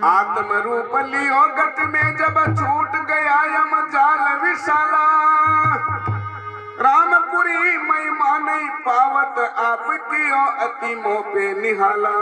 आत्म रूप लियो गत में जब छूट गया यम जाल विशाला। रामपुरी महिमा नहीं पावत आपकी ओ अति मोह पे निहाला।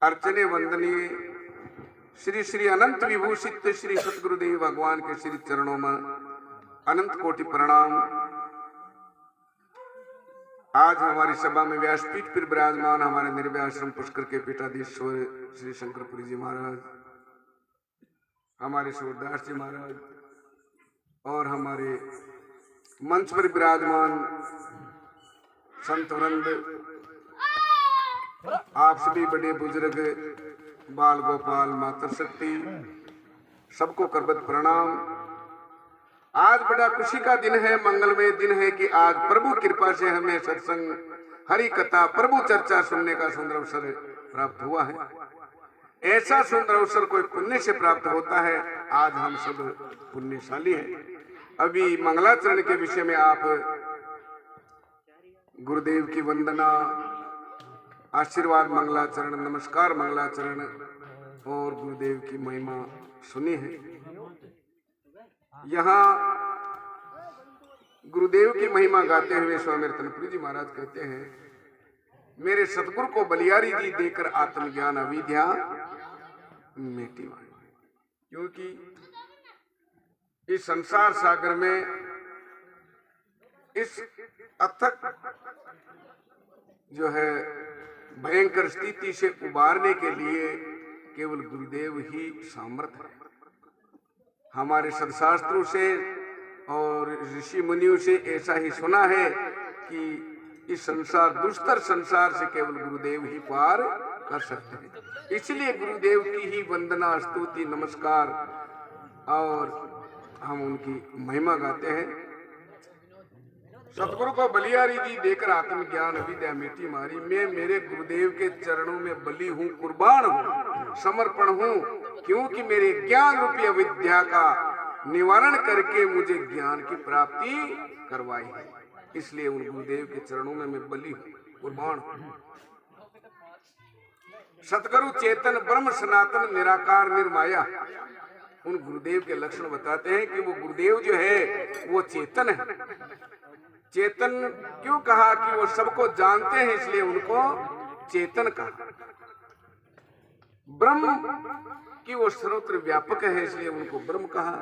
अर्चने वंदनीय श्री श्री अनंत विभूषित श्री सतगुरुदेव भगवान के श्री चरणों में अनंत कोटि प्रणाम। आज हमारी सभा में व्यासपीठ पर विराजमान हमारे निर्भय आश्रम पुष्कर के पीठाधीश्वर श्री शंकरपुरी जी महाराज, हमारे सूरदास जी महाराज और हमारे मंच पर विराजमान संत वृंद, आप सभी बड़े बुजुर्ग, बाल गोपाल, मातृशक्ति, सबको करबद्ध प्रणाम। आज बड़ा खुशी का दिन है, मंगलमय दिन है कि आज प्रभु कृपा से हमें सत्संग, हरि कथा, प्रभु चर्चा सुनने का सुंदर अवसर प्राप्त हुआ है। ऐसा सुंदर अवसर कोई पुण्य से प्राप्त होता है। आज हम सब पुण्यशाली हैं। अभी मंगलाचरण के विषय में आप गुरुदेव की वंदना, आशीर्वाद मंगलाचरण, नमस्कार मंगलाचरण और गुरुदेव की महिमा सुनी है। यहाँ गुरुदेव की महिमा गाते हुए स्वामी रतनपुरी जी महाराज कहते हैं, मेरे सतगुरु को बलियारी दी देकर आत्मज्ञान अविद्या मिटी वाली। क्योंकि इस संसार सागर में, इस अथक जो है भयंकर स्थिति से उबारने के लिए केवल गुरुदेव ही सामर्थ्य है। हमारे सदशास्त्रों से और ऋषि मुनियों से ऐसा ही सुना है कि इस संसार, दुस्तर संसार से केवल गुरुदेव ही पार कर सकते हैं। इसलिए गुरुदेव की ही वंदना, स्तुति, नमस्कार और हम उनकी महिमा गाते हैं। सतगुरु को बलियारी दी देकर आत्मज्ञान अविद्या मिटी मारी। मैं मेरे गुरुदेव के चरणों में बलि हूँ, कुर्बान हूँ, समर्पण हूँ, क्योंकि मेरे ज्ञान रूपी अविद्या का निवारण करके मुझे ज्ञान की प्राप्ति करवाई है। इसलिए उन गुरुदेव के चरणों में मैं बलि हूँ, कुर्बान हूँ। सतगुरु चेतन ब्रह्म सनातन निराकार निर्माया, उन गुरुदेव के लक्षण बताते हैं कि वो गुरुदेव जो है वो चेतन है। चेतन क्यों कहा कि वो सबको जानते हैं, इसलिए उनको चेतन कहा। ब्रह्म कि वो सर्वत्र व्यापक है, इसलिए उनको ब्रह्म कहा।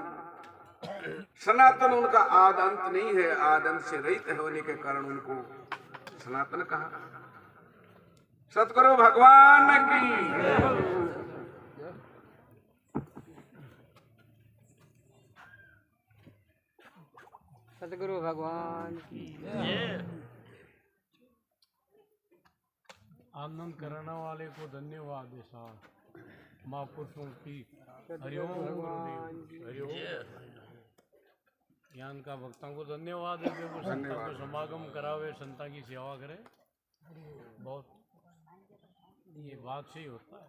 सनातन उनका आद अंत नहीं है, आद अंत से रहित होने के कारण उनको सनातन कहा। सतगुरु भगवान की सतगुरु भगवान की आनंद कराने वाले को धन्यवाद है साहब। महापुरुषों की हरिओम, हरिओम। ज्ञान का भक्तों को धन्यवाद है कि वो संतों को समागम करावे, संता की सेवा करे। बहुत ये बात से ही होता है।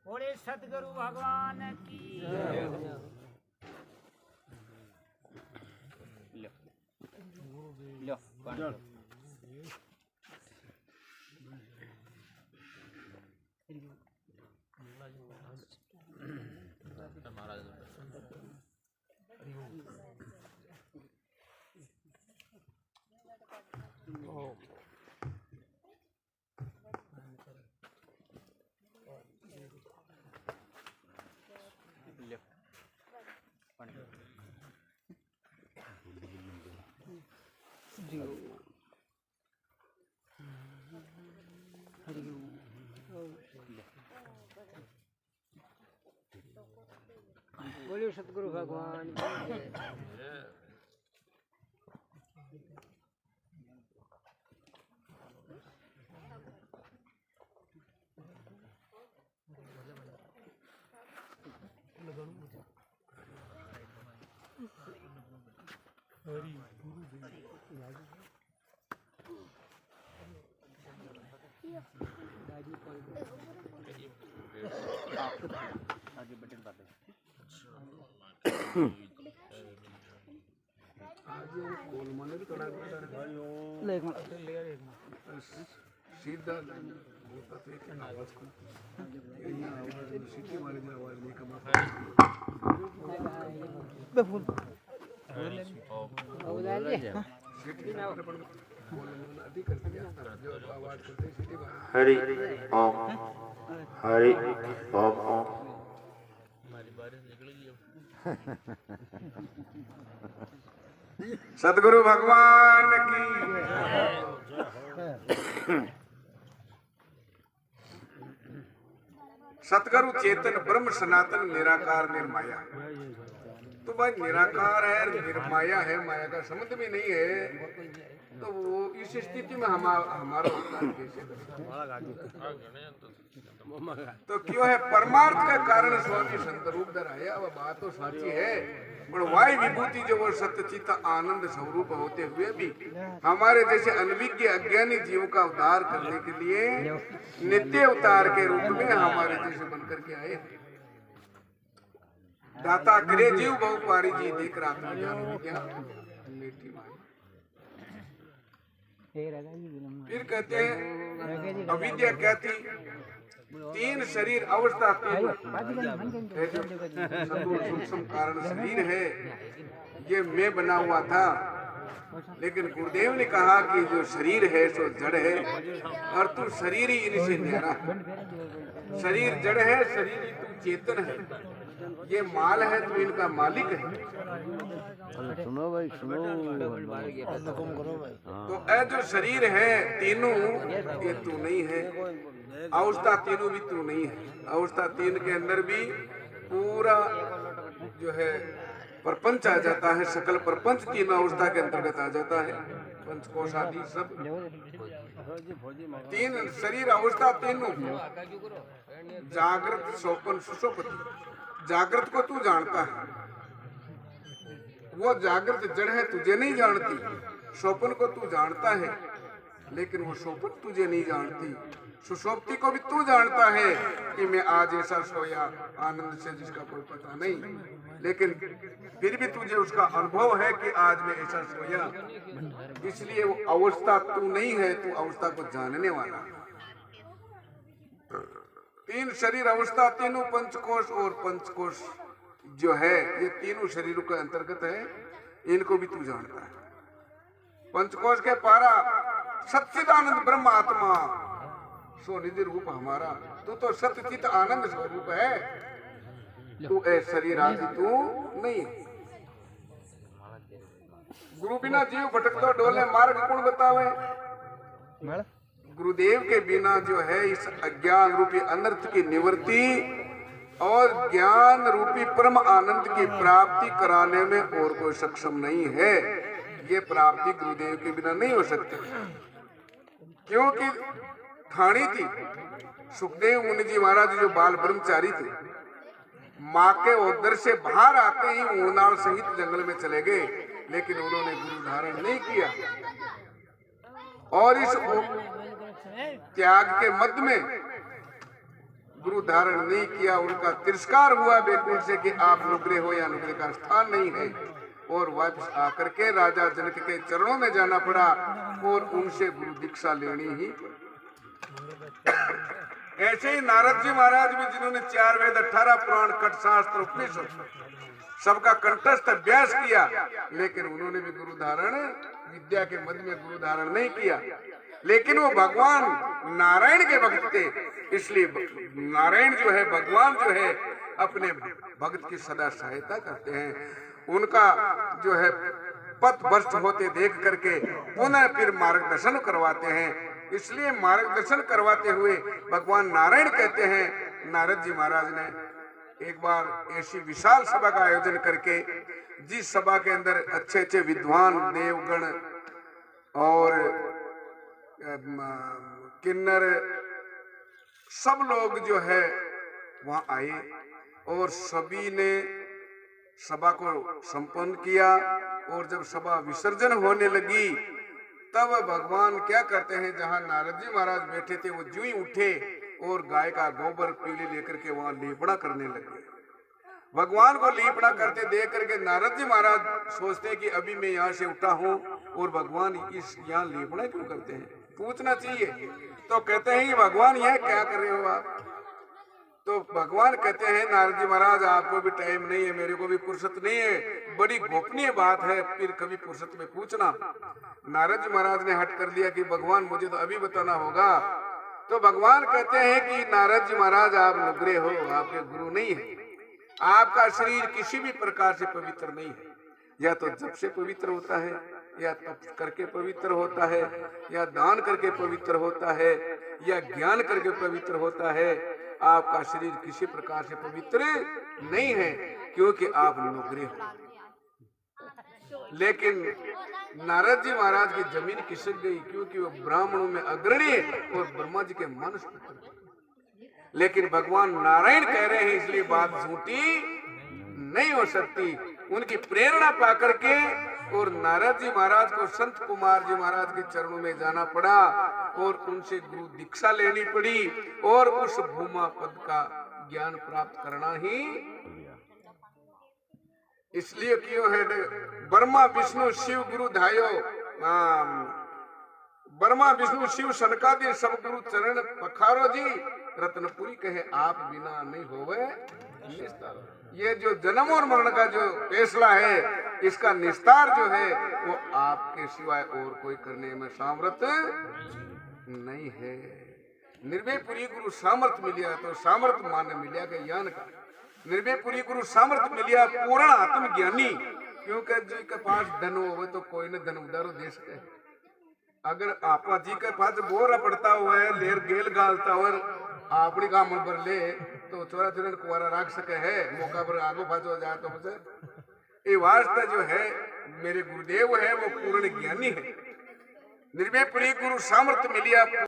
बोले सतगुरु भगवान की। बोलिए सतगुरु भगवान की। सीधा बोलता तो एक आवाज को सीटी वाले में आवाज नहीं कमा हरि ओम हरि ओम ओम। सदगुरु भगवान की सतगुरु चेतन ब्रह्म सनातन निराकार निर्माया। तो भाई निराकार है निर्माया है, माया का संबंध भी नहीं है, तो वो इस स्थिति में हमारा अवतार कैसे करें? तो क्यों है परमार्थ का कारण स्वामी संत रूप धराया। वह बात तो साची है, पर वाई विभूति जो वो सत्यचित आनंद स्वरूप होते हुए भी हमारे जैसे अनभिज्ञ अज्ञानी जीवों का उद्धार करने के लिए नित्य अवतार के रूप में हमारे जैसे बनकर के आए। दाता करे जीव बहु पारी जी देख रात ज्ञान विज्ञान लेटी मारी। फिर कहते हैं अविद्या क्या थी? तीन शरीर अवस्था तीन सूक्ष्म कारण शरीर है, ये मैं बना हुआ था। लेकिन गुरुदेव ने कहा कि जो शरीर है सो जड़ है और तू शरीर ही इनसे न्यारा है। शरीर जड़ है, शरीर ही तू चेतन है। ये माल है तो इनका मालिक है। सुनो भाई सुनो। तो ऐ जो शरीर है तीनों ये तू नहीं है। अवस्था तीनों भी तू नहीं है। अवस्था तीन के अंदर भी पूरा जो है प्रपंच आ जाता है। सकल प्रपंच तीन अवस्था के अंतर्गत आ जाता है। पंचकोश आदि सब तीन शरीर अवस्था तीनों। जागृत स्वप्न सुषुप्ति। जागृत को तू जानता है, वो जागृत जड़ है, तुझे नहीं जानती। स्वप्न को तू जानता है, लेकिन वो स्वप्न तुझे नहीं जानती। सुषुप्ति को भी तू जानता है कि मैं आज ऐसा सोया आनंद से जिसका कोई पता नहीं, लेकिन फिर भी तुझे उसका अनुभव है कि आज मैं ऐसा सोया। इसलिए वो अवस्था तू नहीं है, तू अवस्था को जानने वाला। तीन शरीर अवस्था तीनों पंचकोश और पंचकोश जो है ये तीनों शरीरों के अंतर्गत है। इनको भी तू जानता है। पंचकोश के पारा सच्चिदानंद ब्रह्म आत्मा सो निधि रूप हमारा। तू तो सत्यचित आनंद स्वरूप है। तू ए शरीर आदि तू नहीं। गुरु बिना जीव भटकता डोले मार्ग कौन बतावे? गुरुदेव के बिना जो है इस अज्ञान रूपी अनर्थ की निवृत्ति और ज्ञान रूपी परम आनंद की प्राप्ति कराने में और कोई सक्षम नहीं है। ये प्राप्ति गुरुदेव के बिना नहीं हो सकती, क्योंकि ठानी थी सुखदेव मुनि जी महाराज जो बाल ब्रह्मचारी थे, माँ के उदर से बाहर आते ही ऊर्नाल सहित जंगल में चले गए, लेकिन उन्होंने गुरु धारण नहीं किया। और इस त्याग के मध्य में गुरु धारण नहीं किया। उनका तिरस्कार हुआ बिल्कुल से कि आप नुग्रे हो या नुग्रे का स्थान नहीं है। और वापस आकर के राजा जनक के चरणों में जाना पड़ा और उनसे गुरु दीक्षा लेनी ही। ऐसे ही नारद जी महाराज भी, जिन्होंने 4 वेद 18 पुराण कट शास्त्र उपनिषद सबका कंठस्थ अभ्यास किया, लेकिन उन्होंने भी गुरु धारण विद्या के मध्य में गुरु धारण नहीं किया। लेकिन वो भगवान नारायण के भक्त थे, इसलिए नारायण जो है भगवान जो है अपने भक्त की सदा सहायता करते हैं। उनका जो है पथ भ्रष्ट होते देख करके पुनः फिर मार्गदर्शन करवाते हैं। इसलिए मार्गदर्शन करवाते हुए भगवान नारायण कहते हैं। नारद जी महाराज ने एक बार ऐसी विशाल सभा का आयोजन करके, जिस सभा के अंदर अच्छे अच्छे विद्वान देवगण और किन्नर सब लोग जो है वहां आए और सभी ने सभा को संपन्न किया। और जब सभा विसर्जन होने लगी तब भगवान क्या करते हैं, जहां नारद जी महाराज बैठे थे वो ज्यों ही उठे और गाय का गोबर पीली लेकर के वहां लीपड़ा करने लगे। भगवान को लीपड़ा करते देख करके नारद जी महाराज सोचते हैं कि अभी मैं यहाँ से उठा हूँ और भगवान इस यहाँ लीपड़ा क्यों करते हैं, पूछना चाहिए। तो कहते हैं कि भगवान यह क्या कर रहे हो आप? तो भगवान कहते हैं नारद जी महाराज आपको भी टाइम नहीं है, मेरे को भी फुर्सत नहीं है, बड़ी गोपनीय बात है, फिर कभी फुर्सत में पूछना। नारद जी महाराज ने हट कर लिया कि भगवान मुझे तो अभी बताना होगा। तो भगवान कहते हैं कि नारद जी महाराज आप नुग्रे हो, आपके गुरु नहीं है, आपका शरीर किसी भी प्रकार से पवित्र नहीं है, या तो जप से पवित्र होता है, या तप करके पवित्र होता है, या दान करके पवित्र होता है, या ज्ञान करके पवित्र होता है। आपका शरीर किसी प्रकार से पवित्र नहीं है क्योंकि आप नुग्रे हो। लेकिन नारद जी महाराज की जमीन खिसक गई क्योंकि वो ब्राह्मणों में अग्रणी और ब्रह्मा जी के मानस पुत्र। लेकिन भगवान नारायण कह रहे हैं इसलिए बात झूठी नहीं हो सकती। उनकी प्रेरणा पा करके और नारद जी महाराज को संत कुमार जी महाराज के चरणों में जाना पड़ा और उनसे गुरु दीक्षा लेनी पड़ी और उस भूमा पद का ज्ञान प्राप्त करना ही इसलिए क्यों है। ब्रह्मा विष्णु शिव गुरु धायो, ब्रह्मा विष्णु शिव सनकादि सब गुरु चरण पखारो जी, रत्नपुरी कहे आप बिना नहीं होवे निस्तार। ये जो जन्म और मरण का जो फैसला है इसका निस्तार जो है वो आपके सिवाय और कोई करने में सामर्थ्य नहीं है। निर्भयपुरी गुरु सामर्थ्य मिलिया तो सामर्थ्य मान मिलिया के ज्ञान का। निर्भयपुरी गुरु सामर्थ्य मिलिया पूर्ण आत्मज्ञानी, क्योंकि जी के पास धन हो तो कोई न धन उधारो दे सके। अगर आपा जी के पास बोरा पड़ता हुआ है लेर गेल गालता और आपड़ी का मन पर ले तो चोरा चरण कुआरा राख सके है, मौका पर आगो फाजो जाए तो बचे। ये वास्ता जो है मेरे गुरुदेव है वो पूर्ण ज्ञानी है। निर्भयपुरी गुरु सामर्थ्य मिलिया